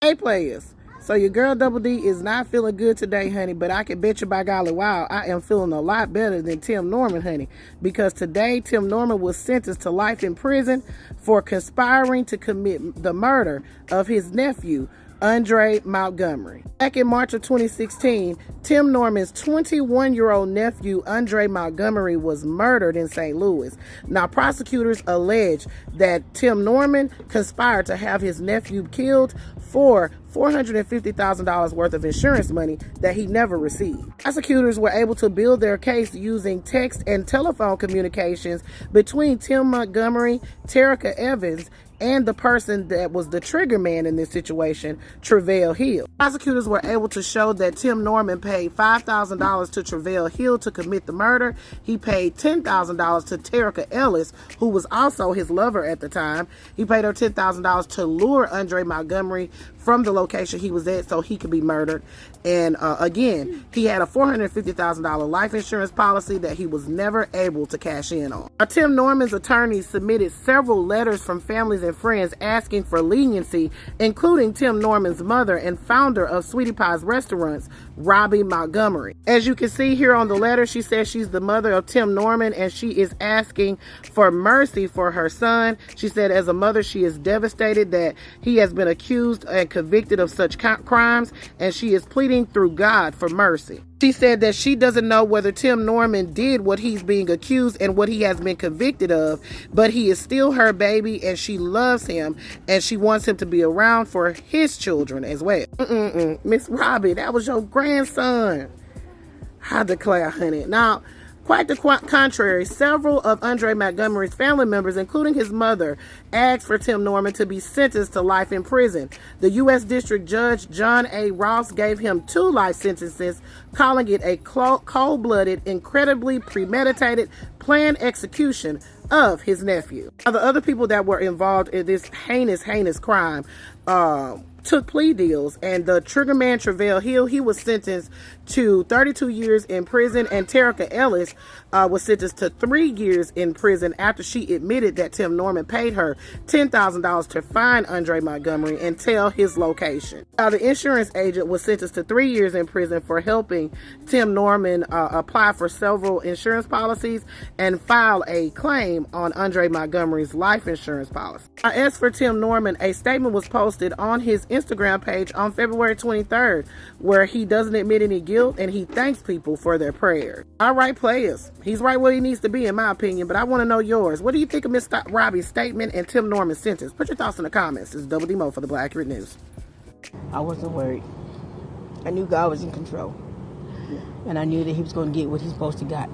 Hey players, so your girl Double D is not feeling good today, honey, but I can bet you by golly wow, I am feeling a lot better than Tim Norman, honey, because today Tim Norman was sentenced to life in prison for conspiring to commit the murder of his nephew, Andre Montgomery. Back in March of 2016, Tim Norman's 21-year-old nephew, Andre Montgomery, was murdered in St. Louis. Now, prosecutors allege that Tim Norman conspired to have his nephew killed for $450,000 worth of insurance money that he never received. Prosecutors were able to build their case using text and telephone communications between Tim Montgomery, Terica Evans, and the person that was the trigger man in this situation, Travell Hill. Prosecutors were able to show that Tim Norman paid $5,000 to Travell Hill to commit the murder. He paid $10,000 to Terica Ellis, who was also his lover at the time. He paid her $10,000 to lure Andre Montgomery from the location he was at so he could be murdered. And again, he had a $450,000 life insurance policy that he was never able to cash in on. Now, Tim Norman's attorney submitted several letters from families and friends asking for leniency, including Tim Norman's mother and founder of Sweetie Pie's Restaurants, Robbie Montgomery. As you can see here on the letter, she says she's the mother of Tim Norman and she is asking for mercy for her son. She said as a mother, she is devastated that he has been accused and convicted of such crimes, and she is pleading through God for mercy. She said that she doesn't know whether Tim Norman did what he's being accused and what he has been convicted of, but he is still her baby and she loves him and she wants him to be around for his children as well. Miss Robbie, that was your grandson. I declare, honey. Now, quite the contrary, several of Andre Montgomery's family members, including his mother, asked for Tim Norman to be sentenced to life in prison. The U.S. District Judge John A. Ross gave him 2 life sentences, calling it a cold-blooded, incredibly premeditated, planned execution of his nephew. Now, the other people that were involved in this heinous crime took plea deals, and the triggerman Travell Hill, he was sentenced to 32 years in prison, and Terica Ellis was sentenced to 3 years in prison after she admitted that Tim Norman paid her $10,000 to find Andre Montgomery and tell his location. The insurance agent was sentenced to 3 years in prison for helping Tim Norman apply for several insurance policies and file a claim on Andre Montgomery's life insurance policy. As for Tim Norman, a statement was posted on his Instagram page on February 23rd where he doesn't admit any guilt and he thanks people for their prayers. All right, players. He's right where he needs to be, in my opinion, but I want to know yours. What do you think of Miss Robbie's statement and Tim Norman's sentence? Put your thoughts in the comments. This is Double D Mo for the Black Accurate News. I wasn't worried. I knew God was in control. And I knew that he was going to get what he's supposed to get.